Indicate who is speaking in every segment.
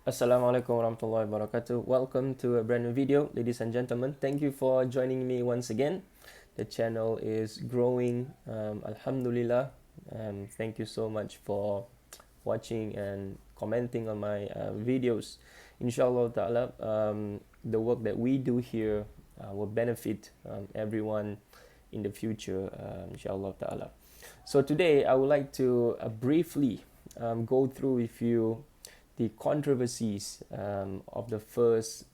Speaker 1: Assalamualaikum warahmatullahi wabarakatuh. Welcome to a brand new video, ladies and gentlemen. Thank you for joining me once again. The channel is growing, alhamdulillah. Thank you so much for watching and commenting on my videos. Inshallah ta'ala, the work that we do here will benefit everyone in the future, inshallah ta'ala. So today I would like to briefly go through with you the controversies of the first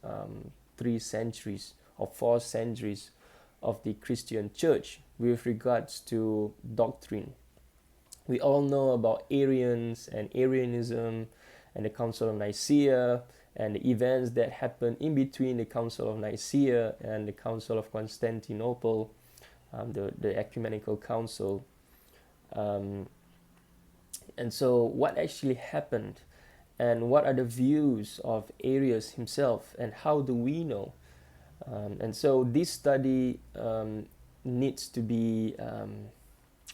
Speaker 1: 3 centuries or 4 centuries of the Christian church with regards to doctrine. We all know about Arians and Arianism and the Council of Nicaea and the events that happened in between the Council of Nicaea and the Council of Constantinople, the Ecumenical Council. And so what actually happened, and what are the views of Arius himself, and how do we know? And so this study needs to be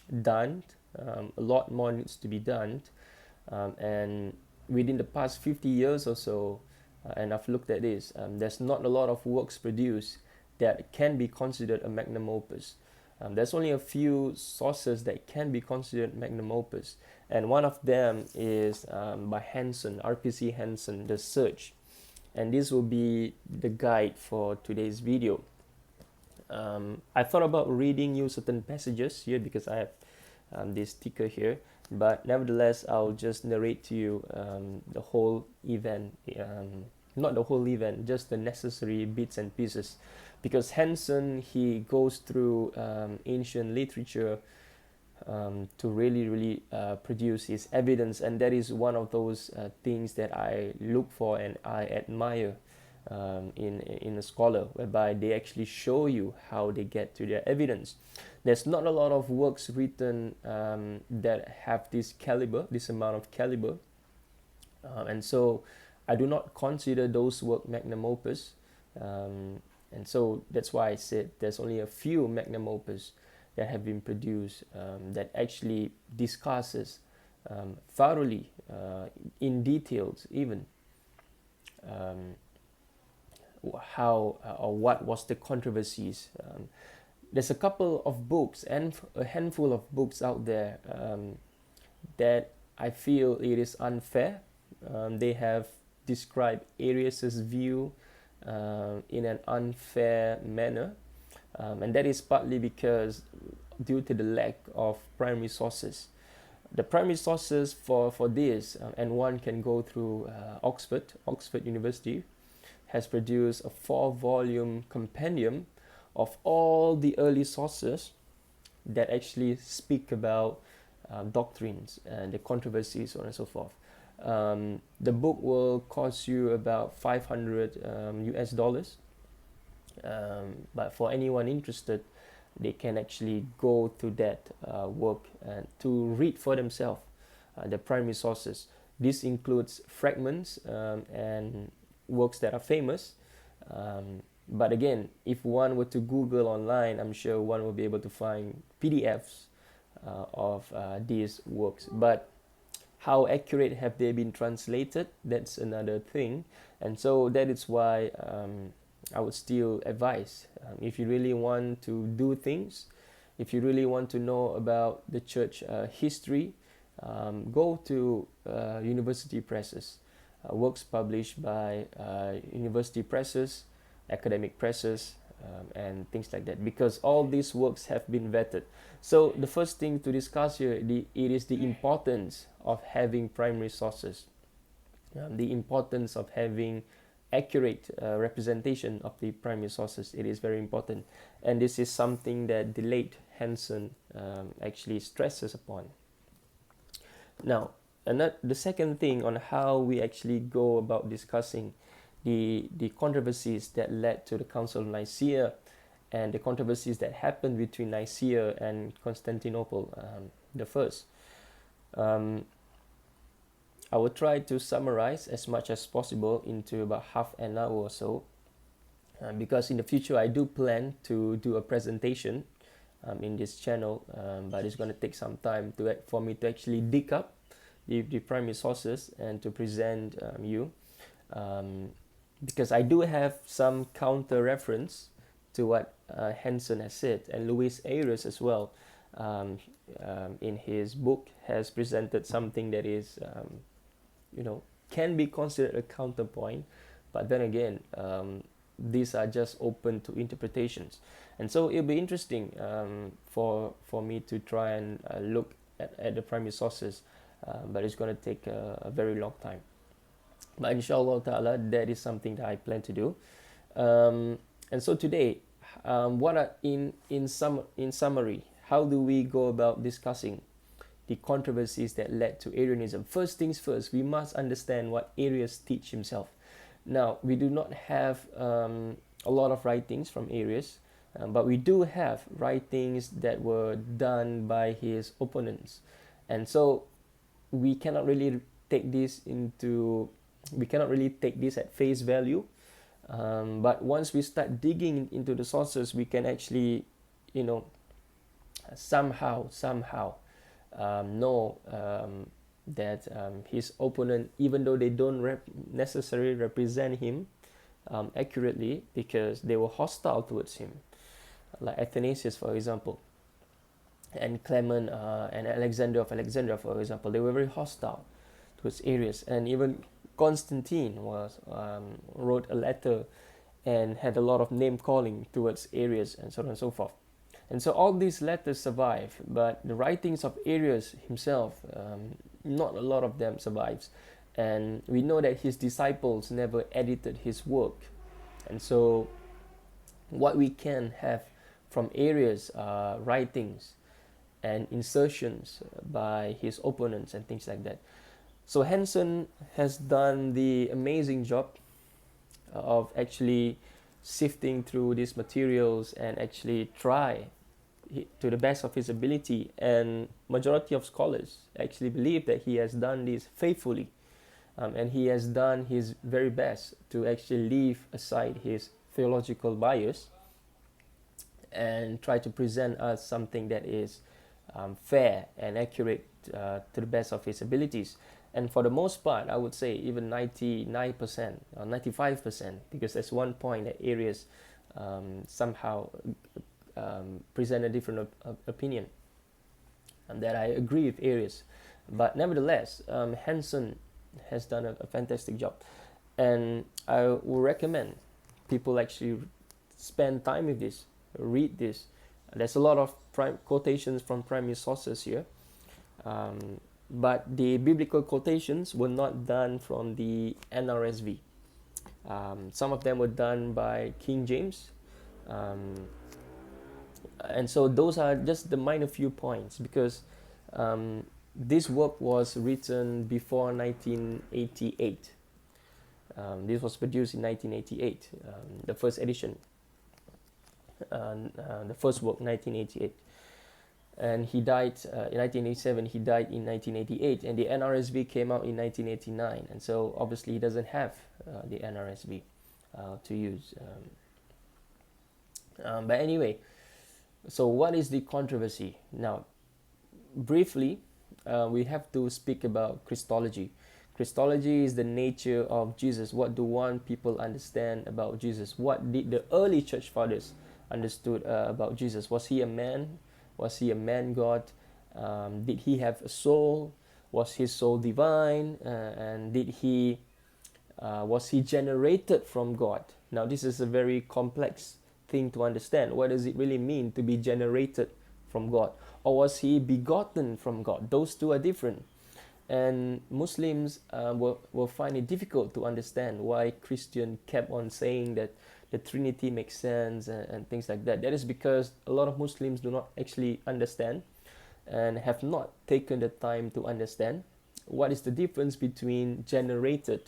Speaker 1: done. A lot more needs to be done. And within the past 50 years or so, and I've looked at this, there's not a lot of works produced that can be considered a magnum opus. There's only a few sources that can be considered magnum opus, and one of them is by Hansen, RPC Hansen, The Search, and this will be the guide for today's video. I thought about reading you certain passages here because I have this sticker here, but nevertheless I'll just narrate to you the whole event, not the whole event, just the necessary bits and pieces, because Hansen, he goes through ancient literature to really produce his evidence, and that is one of those things that I look for and I admire in a scholar, whereby they actually show you how they get to their evidence. There's not a lot of works written that have this caliber, this amount of caliber, and so I do not consider those work magnum opus, and so that's why I said there's only a few magnum opus that have been produced that actually discusses thoroughly, in details even, how or what was the controversies. There's a couple of books and a handful of books out there that I feel it is unfair. They have described Arius's view in an unfair manner, and that is partly because due to the lack of primary sources. The primary sources for this, and one can go through Oxford University, has produced a 4-volume compendium of all the early sources that actually speak about doctrines and the controversies, so on and so forth. The book will cost you about 500 US dollars, but for anyone interested, they can actually go to that work and to read for themselves the primary sources. This includes fragments and works that are famous, but again, if one were to Google online, I'm sure one will be able to find PDFs of these works. But how accurate have they been translated? That's another thing, and so that is why I would still advise, if you really want to do things, if you really want to know about the church history, go to university presses, works published by university presses, academic presses, and things like that, because all these works have been vetted. So the first thing to discuss here, it is the importance of having primary sources, the importance of having accurate representation of the primary sources. It is very important, and this is something that the late Hansen actually stresses upon. Now, the second thing on how we actually go about discussing the controversies that led to the Council of Nicaea and the controversies that happened between Nicaea and Constantinople the first. I will try to summarize as much as possible into about half an hour or so, because in the future I do plan to do a presentation in this channel, but it's going to take some time for me to actually dig up the primary sources and to present you. because I do have some counter reference to what Hansen has said, and Louis Ayres as well, um, in his book has presented something that is, you know, can be considered a counterpoint, but then again, these are just open to interpretations, and so it'll be interesting for me to try and look at the primary sources, but it's going to take a very long time. But inshallah ta'ala, that is something that I plan to do. And so today, what are in summary, how do we go about discussing the controversies that led to Arianism? First things first, we must understand what Arius teach himself. Now, we do not have a lot of writings from Arius, but we do have writings that were done by his opponents, and so we cannot really take this at face value. But once we start digging into the sources, we can actually, you know, somehow know that his opponent, even though they don't necessarily represent him accurately, because they were hostile towards him, like Athanasius, for example, and Clement and Alexander of Alexandria, for example, they were very hostile towards Arius, and even Constantine wrote a letter and had a lot of name calling towards Arius, and so on and so forth. And so all these letters survive, but the writings of Arius himself, not a lot of them survives. And we know that his disciples never edited his work. And so what we can have from Arius are writings and insertions by his opponents and things like that. So Hansen has done the amazing job of actually sifting through these materials and actually try to the best of his ability, and majority of scholars actually believe that he has done this faithfully, and he has done his very best to actually leave aside his theological bias and try to present us something that is fair and accurate to the best of his abilities. And for the most part, I would say even 99% or 95%, because there's one point that Arius somehow present a different opinion, and that I agree with Arius. But nevertheless, Hansen has done a fantastic job, and I would recommend people actually spend time with this, read this. There's a lot of quotations from primary sources here, but the biblical quotations were not done from the NRSV. Some of them were done by King James, and so those are just the minor few points, because this work was written before 1988. This was produced in 1988, the first edition, the first work 1988, and he died in 1987. He died in 1988, and the NRSV came out in 1989, and so obviously he doesn't have the NRSV to use. But anyway, so what is the controversy? Now, briefly, we have to speak about Christology. Christology is the nature of Jesus. What do people understand about Jesus? What did the early church fathers understood about Jesus? Was he a man? Was he a man God? Did he have a soul? Was his soul divine? And was he generated from God? Now, this is a very complex thing to understand. What does it really mean to be generated from God? Or was he begotten from God? Those two are different. And Muslims will find it difficult to understand why Christian kept on saying that the Trinity makes sense and things like that. That is because a lot of Muslims do not actually understand and have not taken the time to understand what is the difference between generated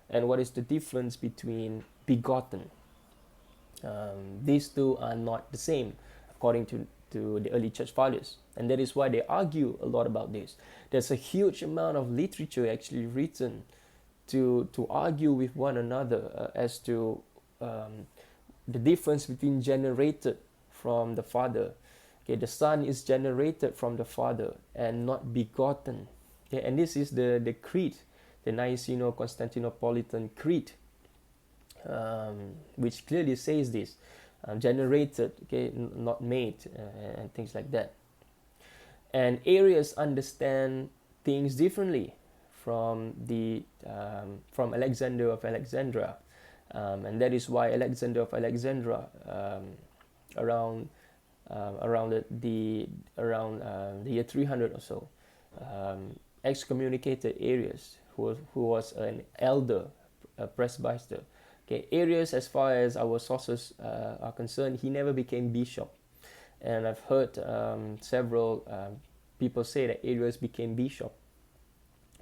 Speaker 1: and what is the difference between begotten. These two are not the same according to the early church fathers, and that is why they argue a lot about this. There's a huge amount of literature actually written to argue with one another as to the difference between generated from the Father. Okay, the Son is generated from the Father and not begotten. Okay, and this is the creed the Niceno-Constantinopolitan Creed, which clearly says this, generated, okay, not made, and things like that. And Arians understand things differently from from Alexander of Alexandria, and that is why Alexander of Alexandria, around the year 300 or so, excommunicated Arius, who was an elder, a presbyter. Okay, Arius, as far as our sources are concerned, he never became bishop. And I've heard several people say that Arius became bishop,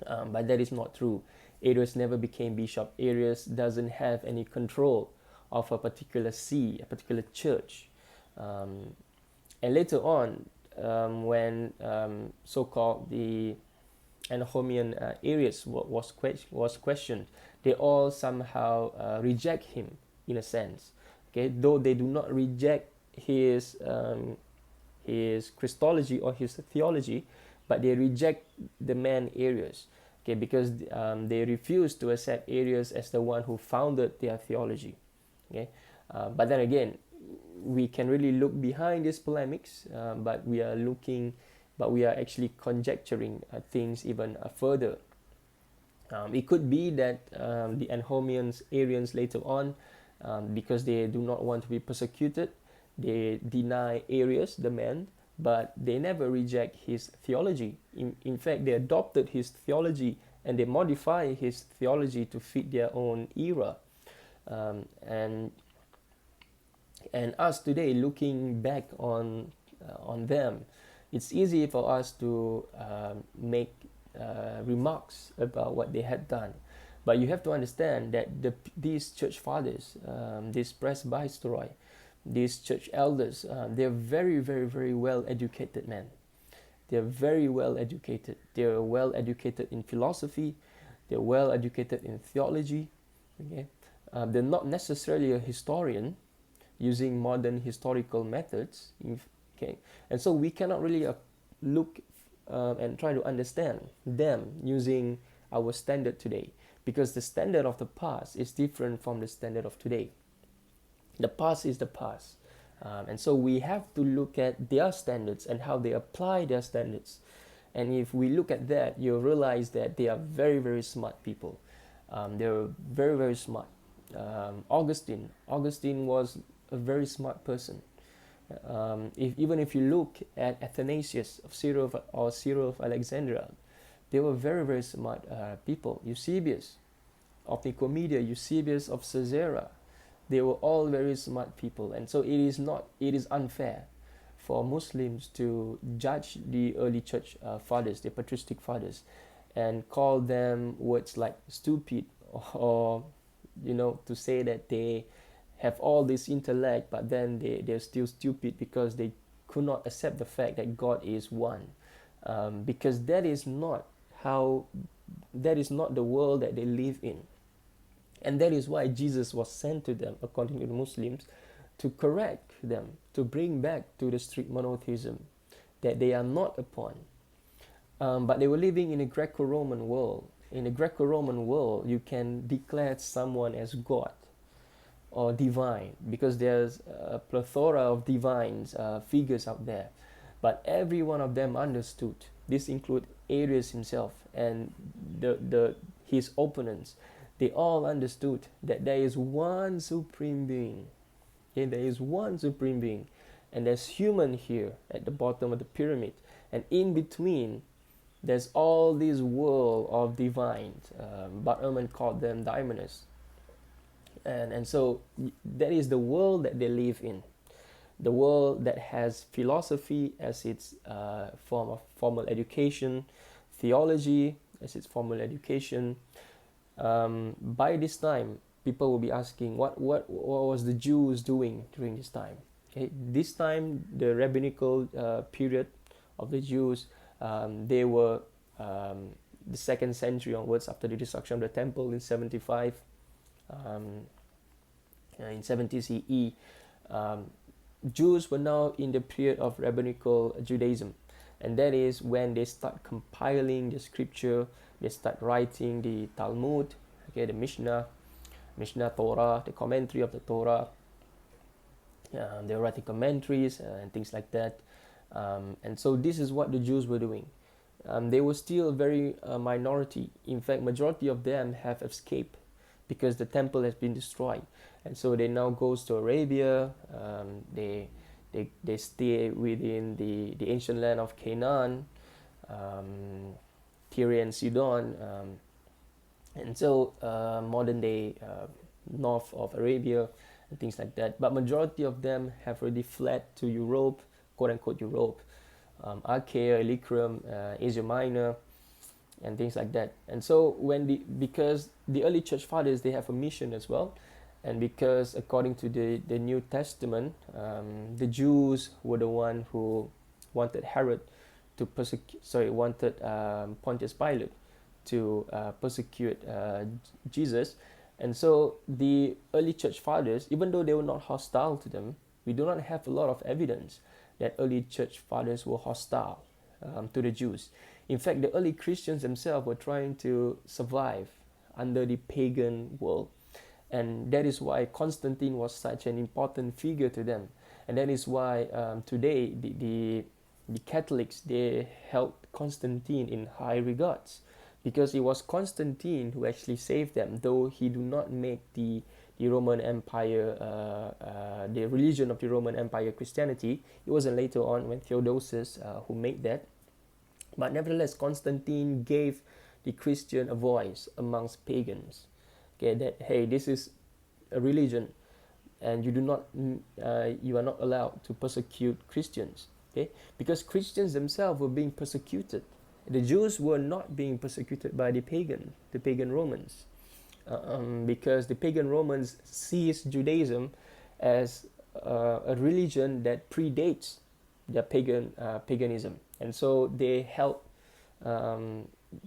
Speaker 1: but that is not true. Arius never became bishop. Arius doesn't have any control of a particular see, a particular church. And later on, when so-called the Anahomian Arius was questioned, they all somehow reject him in a sense. Okay, though they do not reject his Christology or his theology, but they reject the man Arius. Okay, because they refuse to accept Arius as the one who founded their theology. Okay, but then again, we can really look behind these polemics, but we are actually conjecturing things even further. It could be that the Anahomians, Arians later on, because they do not want to be persecuted, they deny Arius, the man, but they never reject his theology. In fact, they adopted his theology and they modify his theology to fit their own era. And us today, looking back on them, it's easy for us to make remarks about what they had done. But you have to understand that these church fathers, these presbyteroi, these church elders, they're very, very, very well educated men. They're very well educated. They're well educated in philosophy. They're well educated in theology. Okay, they're not necessarily a historian using modern historical methods. Okay, and so we cannot really look and try to understand them using our standard today, because the standard of the past is different from the standard of today. The past is the past, and so we have to look at their standards and how they apply their standards. And if we look at that, you'll realize that they are very, very smart people. They're very, very smart. Augustine was a very smart person. Even if you look at Athanasius of Cyril of Alexandria, they were very, very smart people. Eusebius of Nicomedia, Eusebius of Caesarea, they were all very smart people. And so it is unfair for Muslims to judge the early church fathers, the patristic fathers, and call them words like stupid, or to say that they have all this intellect, but then they're still stupid because they could not accept the fact that God is one, because that is not the world that they live in. And that is why Jesus was sent to them, according to the Muslims, to correct them, to bring back to the strict monotheism that they are not upon. But they were living in a Greco-Roman world. In a Greco-Roman world, you can declare someone as God or divine, because there's a plethora of divines, figures out there. But every one of them understood. This includes Arius himself and his opponents. They all understood that there is one supreme being. Okay, there is one supreme being, and there's human here at the bottom of the pyramid, and in between there's all this world of divines. Bart Ehrman called them daimones. And so that is the world that they live in, the world that has philosophy as its form of formal education, theology as its formal education. By this time, people will be asking, what was the Jews doing during this time? Okay, this time, the rabbinical period of the Jews, they were the 2nd century onwards, after the destruction of the temple in 75, in 70 CE. Jews were now in the period of rabbinical Judaism, and that is when they start compiling the scripture, They start writing the Talmud, okay, the Mishnah Torah, the commentary of the Torah. They were writing commentaries and things like that. And so this is what the Jews were doing. They were still a very minority. In fact, majority of them have escaped because the temple has been destroyed. And so they now goes to Arabia. They stay within the ancient land of Canaan, Tyre and Sidon, and so modern day north of Arabia and things like that. But majority of them have already fled to Europe, quote unquote Europe, Achaia, Illyricum, Asia Minor, and things like that. And so because the early church fathers, they have a mission as well, and because according to the New Testament, the Jews were the one who wanted Herod to wanted Pontius Pilate to persecute Jesus. And so the early church fathers, even though they were not hostile to them, we do not have a lot of evidence that early church fathers were hostile to the Jews. In fact, the early Christians themselves were trying to survive under the pagan world. And that is why Constantine was such an important figure to them. And that is why today the Catholics, they held Constantine in high regards, because it was Constantine who actually saved them, though he do not make the Roman Empire, the religion of the Roman Empire, Christianity. It wasn't later on when Theodosius who made that. But nevertheless, Constantine gave the Christian a voice amongst pagans. Okay, that hey, this is a religion, and you are not allowed to persecute Christians. Okay, because Christians themselves were being persecuted. The Jews were not being persecuted by the pagan Romans, because the pagan Romans sees Judaism as a religion that predates their paganism, and so they held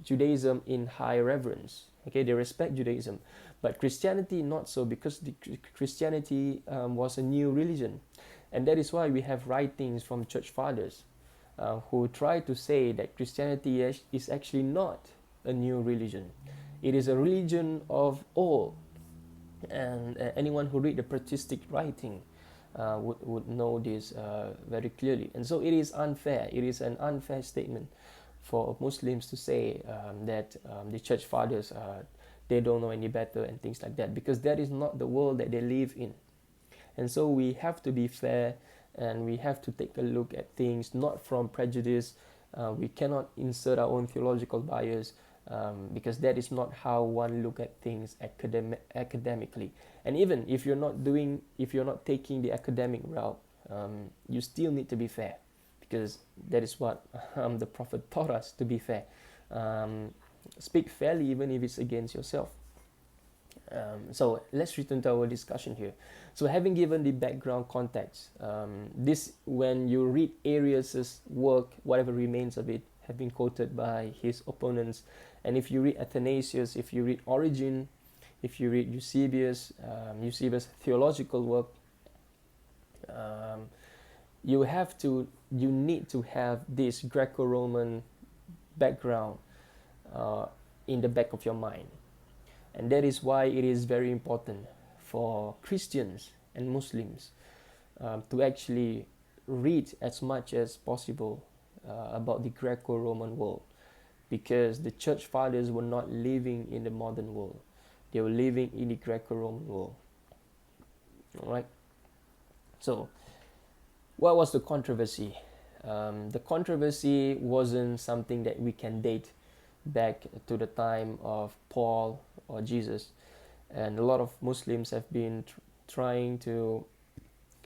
Speaker 1: Judaism in high reverence. Okay, they respect Judaism, but Christianity not so, because Christianity was a new religion, and that is why we have writings from church fathers who try to say that Christianity is actually not a new religion. It is a religion of all, and anyone who read the patristic writing would know this very clearly. And so it is unfair. It is an unfair statement for Muslims to say that the church fathers, they don't know any better and things like that, because that is not the world that they live in. And so we have to be fair, and we have to take a look at things not from prejudice. We cannot insert our own theological bias, because that is not how one look at things academically. And even if you're not taking the academic route, you still need to be fair, because that is what the Prophet taught us, to be fair. Speak fairly even if it's against yourself. So let's return to our discussion here. So having given the background context, when you read Arius' work, whatever remains of it have been quoted by his opponents. And if you read Athanasius, if you read Origen, if you read Eusebius' theological work, you need to have this Greco-Roman background in the back of your mind. And that is why it is very important for Christians and Muslims to actually read as much as possible about the Greco-Roman world, because the church fathers were not living in the modern world. They were living in the Greco-Roman world. All right. So what was the controversy? The controversy wasn't something that we can date back to the time of Paul or Jesus. And a lot of Muslims have been trying to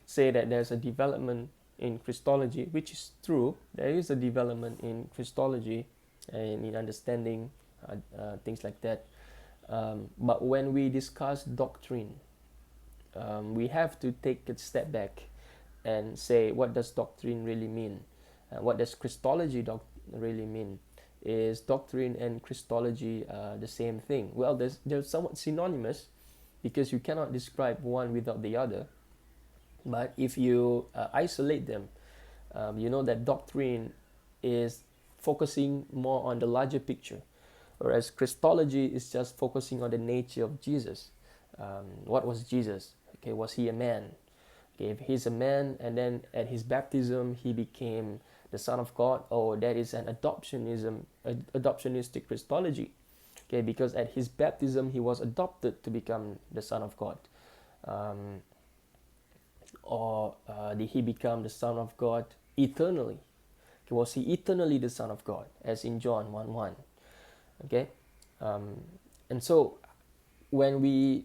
Speaker 1: say that there's a development in Christology, which is true. There is a development in Christology and in understanding things like that. But when we discuss doctrine, we have to take a step back and say, what does doctrine really mean? What does Christology really mean? Is doctrine and Christology the same thing? Well, they're somewhat synonymous, because you cannot describe one without the other. But if you isolate them, you know that doctrine is focusing more on the larger picture, whereas Christology is just focusing on the nature of Jesus. What was Jesus? Okay, was he a man? Okay, if he's a man and then at his baptism he became the Son of God, oh, that is an adoptionistic Christology. Okay, because at his baptism he was adopted to become the Son of God. Did he become the Son of God eternally? Okay, was he eternally the Son of God, as in John 1:1? Okay, and so when we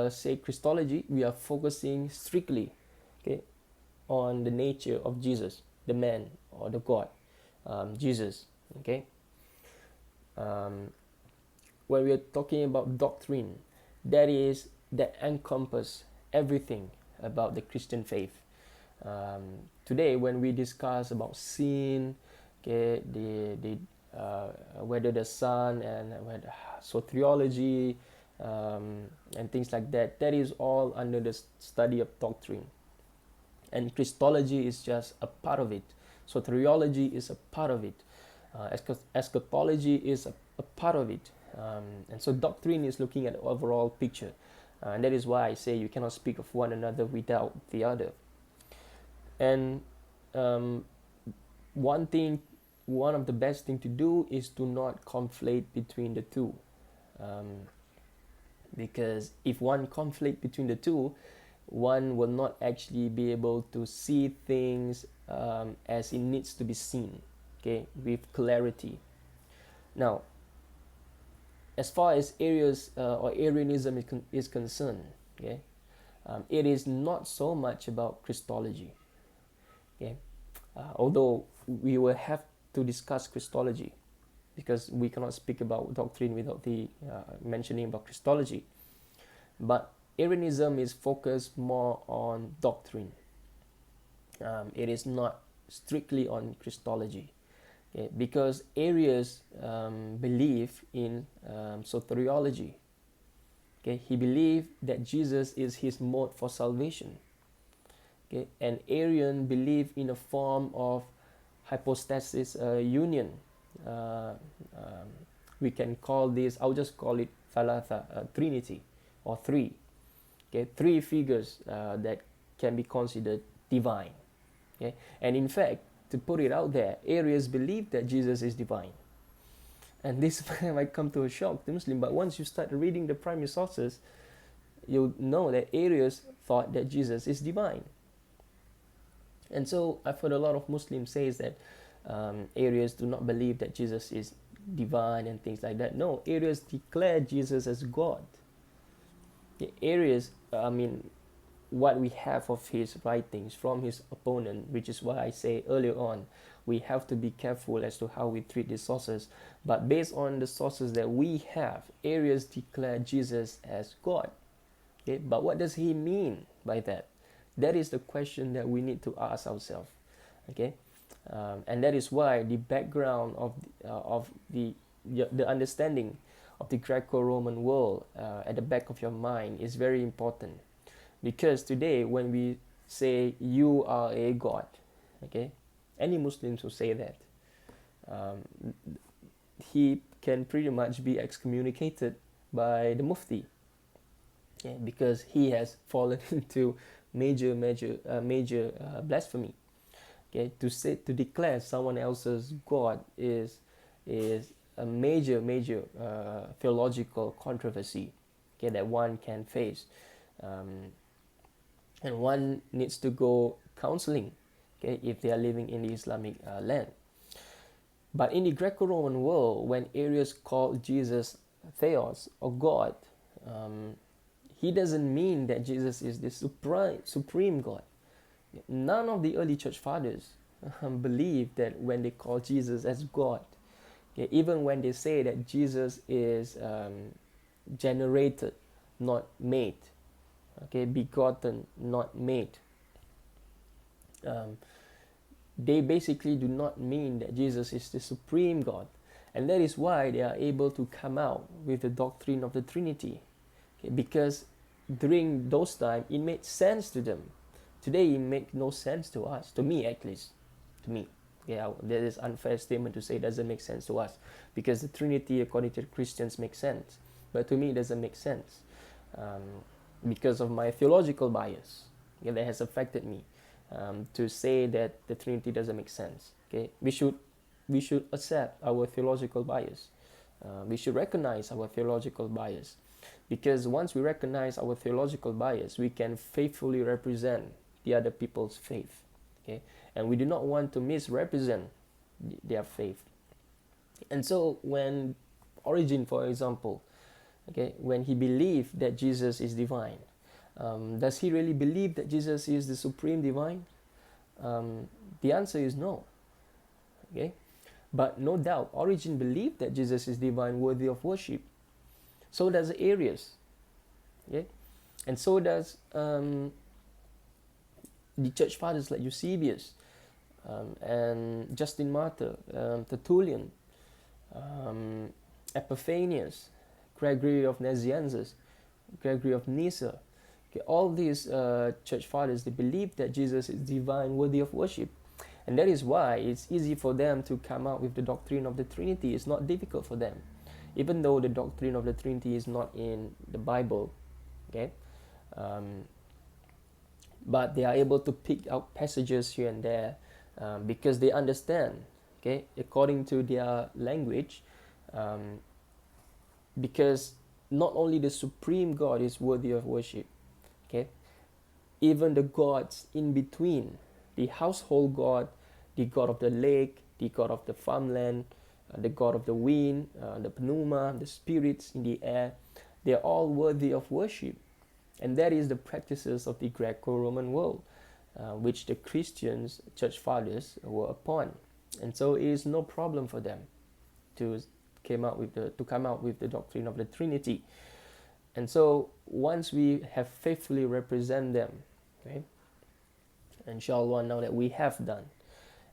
Speaker 1: say Christology, we are focusing strictly, okay, on the nature of Jesus, the man or the God, Jesus. Okay, when we are talking about doctrine, that encompass everything about the Christian faith. Today, when we discuss about sin, okay, whether the Son and soteriology, and things like that, that is all under the study of doctrine. And Christology is just a part of it. Soteriology is a part of it. Eschatology is a part of it. And so doctrine is looking at the overall picture. And that is why I say you cannot speak of one another without the other. And one of the best thing to do is to not conflate between the two. Because if one conflict between the two, one will not actually be able to see things as it needs to be seen, okay, with clarity. Now, as far as Arianism is concerned, okay, it is not so much about Christology, okay, although we will have to discuss Christology, because we cannot speak about doctrine without the mentioning about Christology. But Arianism is focused more on doctrine. It is not strictly on Christology, okay? Because Arius believe in soteriology. Okay? He believed that Jesus is his mode for salvation. Okay? And Arian believed in a form of hypostasis union. We can call this, I'll just call it Thalatha, Trinity, or three. Okay, three figures that can be considered divine. Okay, and in fact, to put it out there, Arius believed that Jesus is divine. And this might come to a shock to Muslim, but once you start reading the primary sources, you'll know that Arius thought that Jesus is divine. And so I've heard a lot of Muslims say that Arius do not believe that Jesus is divine and things like that. No, Arius declared Jesus as God. Arius, what we have of his writings from his opponent, which is why I say earlier on, we have to be careful as to how we treat these sources. But based on the sources that we have, Arius declared Jesus as God. Okay, but what does he mean by that? That is the question that we need to ask ourselves. Okay, and that is why the background of the understanding of the Greco-Roman world at the back of your mind is very important. Because today, when we say you are a god, okay, any Muslims who say that, he can pretty much be excommunicated by the Mufti, okay, because he has fallen into major blasphemy. Okay, to declare someone else's god is a major theological controversy, okay, that one can face, and one needs to go counseling, okay, if they are living in the Islamic land. But in the Greco-Roman world, when Arius called Jesus Theos or God, he doesn't mean that Jesus is the supreme God. None of the early church fathers believed that when they call Jesus as God. Okay, even when they say that Jesus is generated, not made, okay, begotten, not made, they basically do not mean that Jesus is the supreme God. And that is why they are able to come out with the doctrine of the Trinity, okay, because during those times it made sense to them. Today it makes no sense to us, to me at least, to me. Yeah, that is unfair statement to say it doesn't make sense to us, because the Trinity, according to Christians, makes sense, but to me, it doesn't make sense, um, because of my theological bias. Okay, that has affected me, to say that the Trinity doesn't make sense. Okay, we should accept our theological bias. We should recognize our theological bias, because once we recognize our theological bias, we can faithfully represent the other people's faith. Okay, and we do not want to misrepresent their faith. And so when Origen, for example, okay, when he believed that Jesus is divine, does he really believe that Jesus is the supreme divine? The answer is no. Okay, but no doubt Origen believed that Jesus is divine, worthy of worship. So does Arius. Okay, and so does the church fathers like Eusebius, and Justin Martyr, Tertullian, Epiphanius, Gregory of Nazianzus, Gregory of Nyssa. Okay, all these church fathers, they believe that Jesus is divine, worthy of worship. And that is why it's easy for them to come out with the doctrine of the Trinity. It's not difficult for them. Even though the doctrine of the Trinity is not in the Bible, okay? But they are able to pick out passages here and there, because they understand, okay, according to their language, because not only the supreme God is worthy of worship, okay, even the gods in between, the household god, the god of the lake, the god of the farmland, the god of the wind, the pneuma, the spirits in the air, they are all worthy of worship. And that is the practices of the Greco-Roman world, which the Christians, church fathers, were upon. And so it is no problem for them to come out with the doctrine of the Trinity. And so once we have faithfully represent them, okay, inshallah, now that we have done,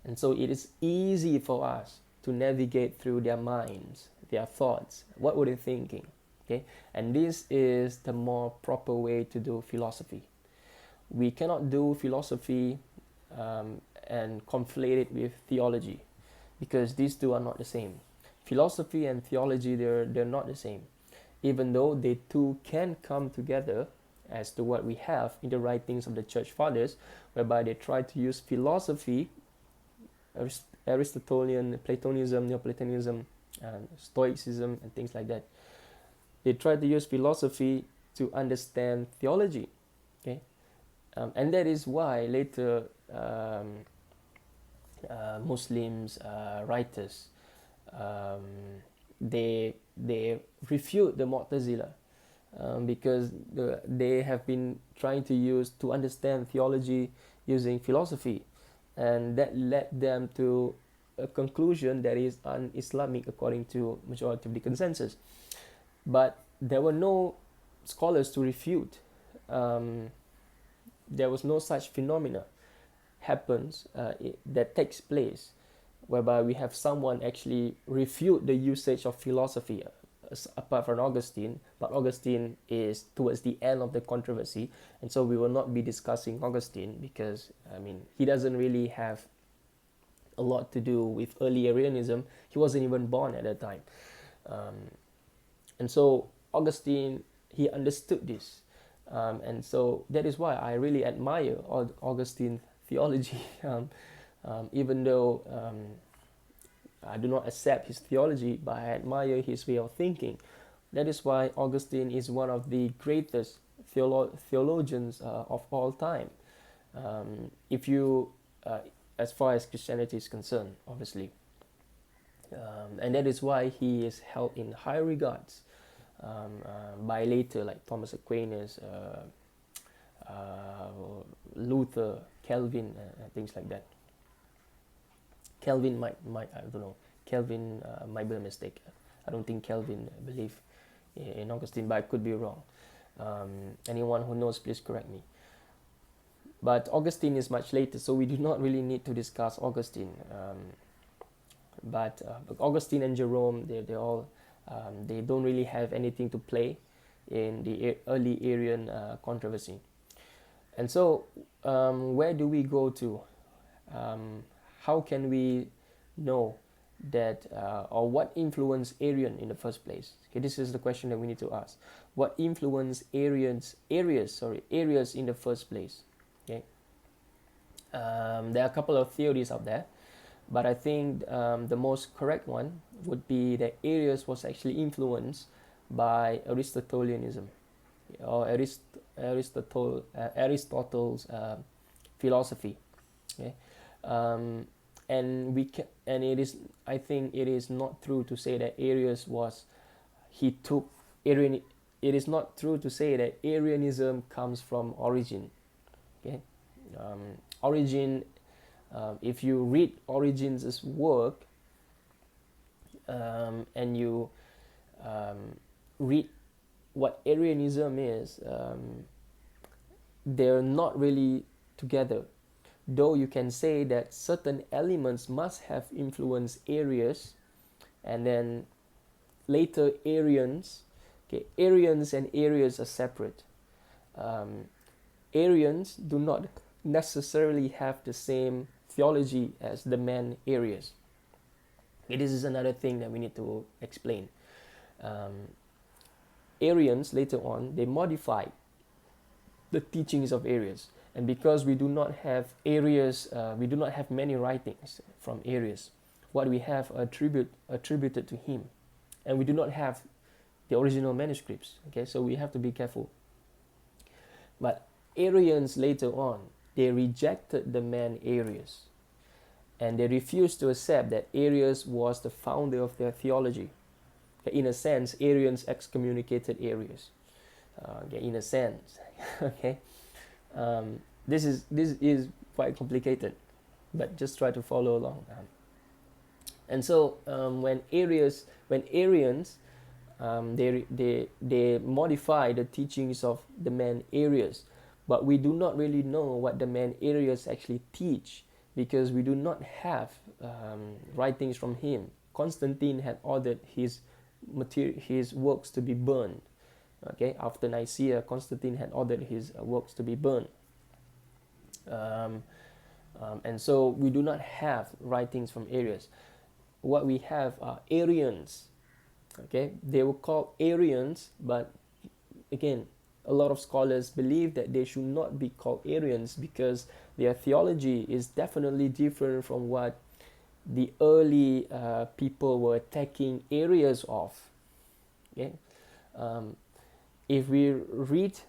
Speaker 1: and so it is easy for us to navigate through their minds, their thoughts, what were they thinking, okay? And this is the more proper way to do philosophy. We cannot do philosophy and conflate it with theology, because these two are not the same. Philosophy and theology, they're not the same, even though they two can come together, as to what we have in the writings of the church fathers, whereby they try to use philosophy, Aristotelian, Platonism, Neoplatonism, Stoicism, and things like that. They try to use philosophy to understand theology, okay? And that is why later Muslims, writers, they refute the Mu'tazila, because they have been trying to understand theology using philosophy, and that led them to a conclusion that is un-Islamic according to majority of the consensus. But there were no scholars to refute. There was no such phenomena happens that takes place, whereby we have someone actually refute the usage of philosophy, apart from Augustine. But Augustine is towards the end of the controversy, and so we will not be discussing Augustine, because he doesn't really have a lot to do with early Arianism. He wasn't even born at that time, and so Augustine, he understood this, and so that is why I really admire Augustine's theology, even though I do not accept his theology, but I admire his way of thinking. That is why Augustine is one of the greatest theologians of all time. If you, as far as Christianity is concerned, obviously, and that is why he is held in high regards by later, like Thomas Aquinas, Luther, Calvin, things like that. Calvin might I don't know. Calvin might be a mistake. I don't think Calvin believed in Augustine, but I could be wrong. Anyone who knows, please correct me. But Augustine is much later, so we do not really need to discuss Augustine. But Augustine and Jerome, they all they don't really have anything to play in the early Arian controversy. And so, where do we go to? how can we know that, or what influenced Arian in the first place? Okay, this is the question that we need to ask. What influenced Arians in the first place? Okay, there are a couple of theories out there, but I think the most correct one would be that Arius was actually influenced by Aristotelianism, or Aristotle's philosophy. Okay, and it is, I think it is not true to say that Arius was, he took Arian. It is not true to say that Arianism comes from Origen. Okay, Origen. If you read Origen's work, and you read what Arianism is, they're not really together. Though you can say that certain elements must have influenced Arius, and then later Arians. Okay, Arians and Arius are separate. Arians do not necessarily have the same theology as the man Arius. Okay, this is another thing that we need to explain. Arians later on, they modified the teachings of Arius, and because we do not have Arius, we do not have many writings from Arius. What we have are attributed to him, and we do not have the original manuscripts. Okay, so we have to be careful. But Arians later on, they rejected the man Arius, and they refused to accept that Arius was the founder of their theology. Okay, in a sense, Arians excommunicated Arius. Okay, in a sense, okay. This is quite complicated, but just try to follow along. And so when Arians they modify the teachings of the man Arius, but we do not really know what the man Arius actually teach, because we do not have writings from him. Constantine had ordered his works to be burned. Okay, after Nicaea, Constantine had ordered his works to be burned. And so we do not have writings from Arius. What we have are Arians. Okay, they were called Arians, but again, a lot of scholars believe that they should not be called Arians because their theology is definitely different from what the early people were attacking Arius of. Okay, if we read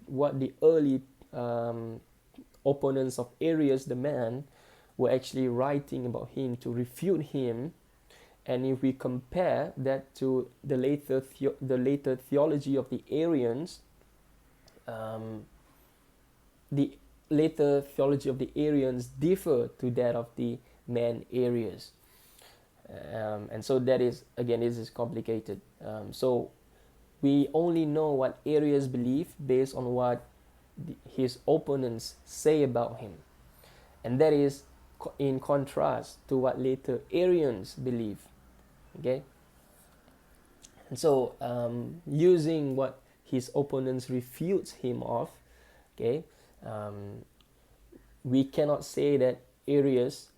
Speaker 1: what the early opponents of Arius, the man, were actually writing about him to refute him, and if we compare that to the later theology of the Arians, the later theology of the Arians differ to that of the man Arius, and so that is, again, this is complicated. So we only know what Arius believed based on what his opponents say about him, and that is in contrast to what later Arians believe. Okay, and so using what his opponents refutes him of, okay, we cannot say that Arius'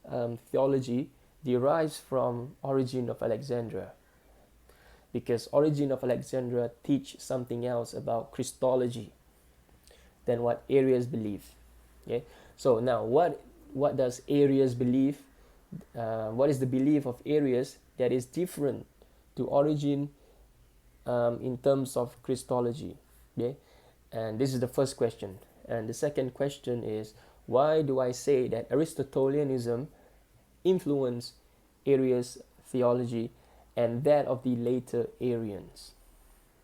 Speaker 1: theology derives from Origen of Alexandria, because Origen of Alexandria teach something else about Christology than what Arius believed. Okay, so now what does Arius believe? What is the belief of Arius that is different to Origen in terms of Christology? Okay, and this is the first question. And the second question is, why do I say that Aristotelianism influenced Arius' theology and that of the later Arians?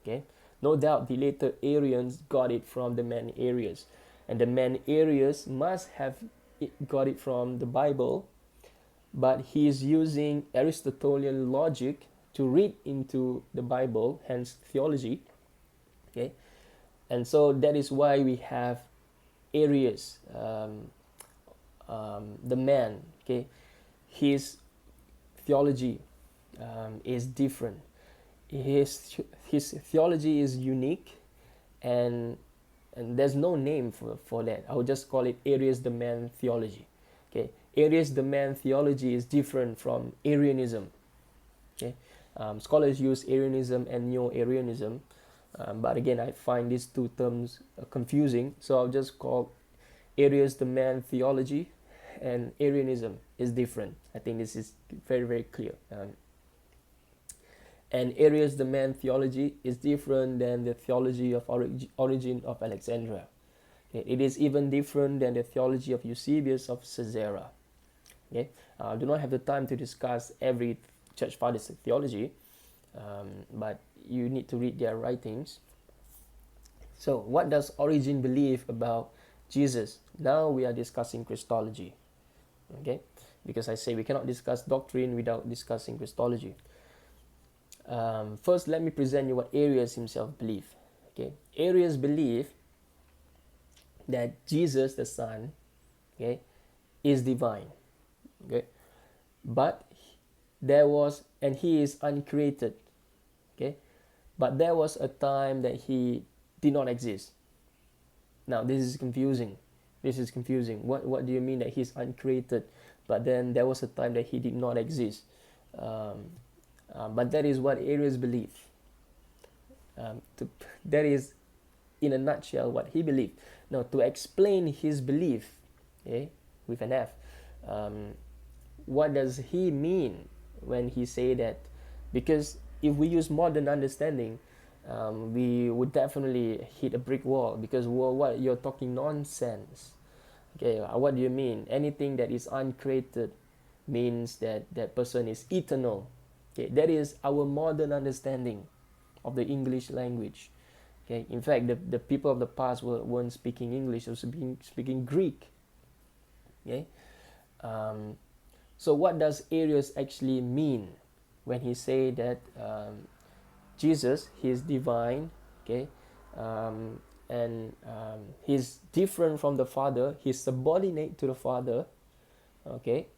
Speaker 1: Okay, no doubt the later Arians got it from the man Arius, and the man Arius must have got it from the Bible, but he is using Aristotelian logic to read into the Bible, hence theology. Okay, and so that is why we have Arius, the man. Okay, his theology is different. His theology is unique, and there's no name for that. I would just call it Arius the man theology. Okay, Arius the man theology is different from Arianism. Okay, scholars use Arianism and Neo-Arianism, but again, I find these two terms confusing, so I'll just call Arius the man theology, and Arianism is different. I think this is very, very clear. And Arius the man theology is different than the theology of Origen of Alexandria. Okay? It is even different than the theology of Eusebius of Caesarea. Okay? I do not have the time to discuss every church father's theology, but you need to read their writings. So what does Origen believe about Jesus? Now we are discussing Christology. Okay, because I say we cannot discuss doctrine without discussing Christology. First, let me present you what Arius himself believed. Okay, Arius believed that Jesus the Son, okay, is divine. Okay, but there was, and he is uncreated. Okay, but there was a time that he did not exist. Now this is confusing. This is confusing. What do you mean that he's uncreated, but then there was a time that he did not exist? But that is what Arius believed. That is, in a nutshell, what he believed. Now, to explain his belief, okay, with an F, what does he mean when he say that? Because if we use modern understanding, we would definitely hit a brick wall, because what you're talking nonsense. Okay, what do you mean? Anything that is uncreated means that that person is eternal. Okay, that is our modern understanding of the English language. Okay, in fact, the people of the past weren't speaking English; they were speaking Greek. Okay, so what does Arius actually mean when he say that Jesus, he is divine? Okay, and he's different from the Father. He's subordinate to the Father. Okay,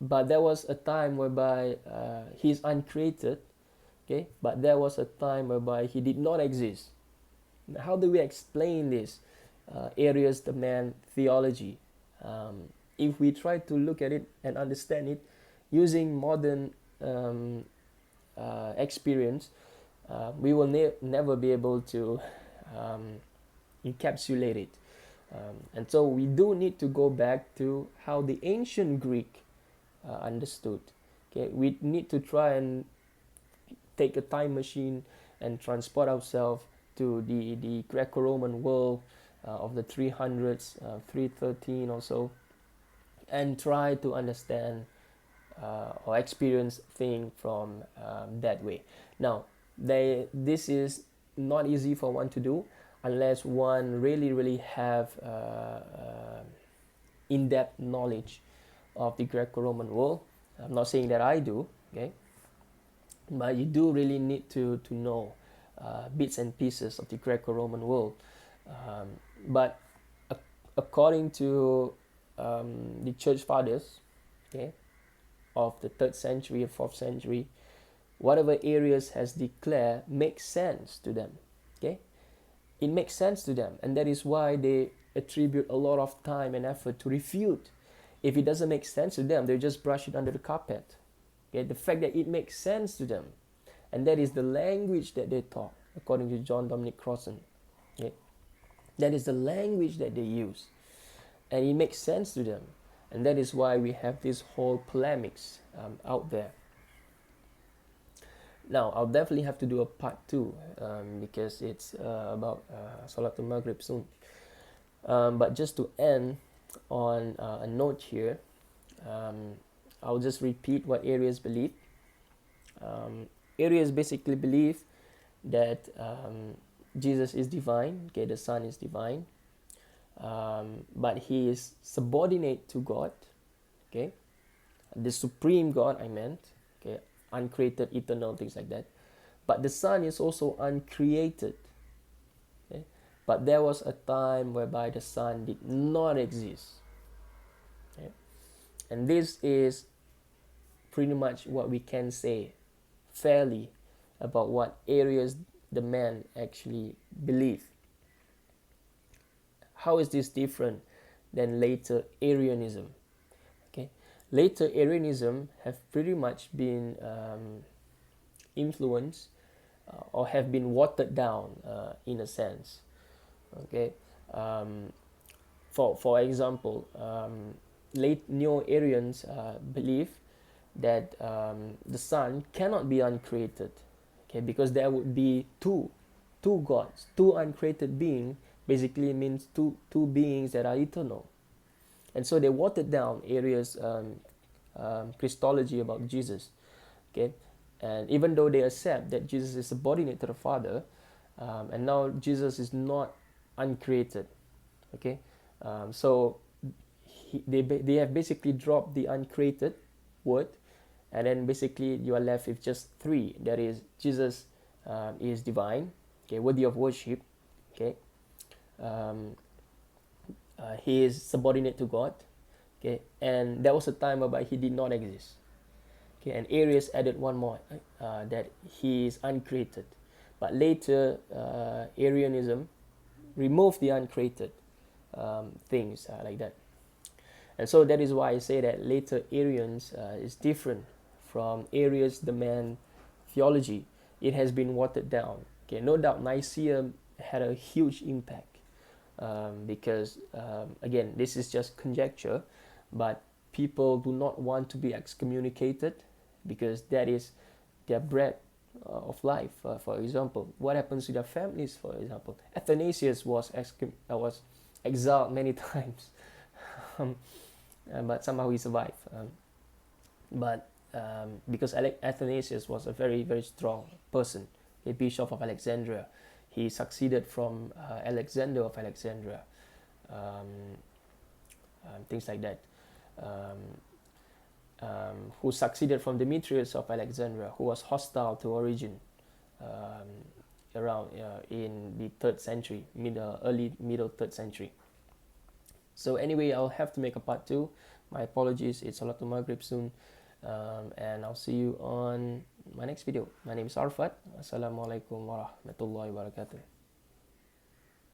Speaker 1: but there was a time whereby he's uncreated. Okay, but there was a time whereby he did not exist. How do we explain this? Arius the man theology. If we try to look at it and understand it using modern experience, we will never be able to encapsulate it. And so we do need to go back to how the ancient Greek understood. Okay, we need to try and take a time machine and transport ourselves to the Greco-Roman world of the 300s, 313 or so, and try to understand or experience things from that way. Now, this is not easy for one to do unless one really have in-depth knowledge of the Greco-Roman world. I'm not saying that I do, okay, but you do really need to know bits and pieces of the Greco-Roman world. But according to the church fathers, okay, of the 3rd century or 4th century, whatever Arius has declared makes sense to them. Okay, it makes sense to them, and that is why they attribute a lot of time and effort to refute. If it doesn't make sense to them, they just brush it under the carpet. Okay, the fact that it makes sense to them, and that is the language that they talk, according to John Dominic Crossan. Okay, that is the language that they use, and it makes sense to them, and that is why we have this whole polemics out there. Now, I'll definitely have to do a part 2 because it's about Salatul Maghrib soon. But just to end on a note here, I'll just repeat what Arius believed. Arius basically believed that Jesus is divine, okay, the Son is divine, but he is subordinate to God, okay, the supreme God, I meant, okay, uncreated, eternal, things like that. But the Son is also uncreated, okay? But there was a time whereby the Son did not exist, okay? And this is pretty much what we can say fairly about what Arius the man actually believed. How is this different than later Arianism. Okay, later Arianism have pretty much been influenced or have been watered down in a sense. Okay, um, for example, late Neo-Arians believe that the sun cannot be uncreated, okay, because there would be two gods, two uncreated beings. Basically means two beings that are eternal, and so they watered down Arius' Christology about Jesus. Okay, and even though they accept that Jesus is subordinate to the Father, and now Jesus is not uncreated. Okay, so they have basically dropped the uncreated word, and then basically you are left with just three. That is, Jesus is divine, okay, worthy of worship. Okay, um, he is subordinate to God. Okay, and there was a time whereby he did not exist. Okay, and Arius added one more, that he is uncreated. But later, Arianism removed the uncreated things like that. And so that is why I say that later Arians is different from Arius the man theology. It has been watered down. Okay, no doubt Nicaea had a huge impact because again, this is just conjecture, but people do not want to be excommunicated because that is their bread of life. For example, what happens to their families? For example, Athanasius was exiled many times. But somehow he survived. But because Athanasius was a very, very strong person, a bishop of Alexandria, he succeeded from Alexander of Alexandria, things like that, who succeeded from Demetrius of Alexandria, who was hostile to Origen around in the 3rd century, early middle 3rd century. So anyway, I'll have to make a part 2. My apologies, it's Salatul Maghrib soon. And I'll see you on my next video. My name is Arfat. Assalamualaikum warahmatullahi wabarakatuh.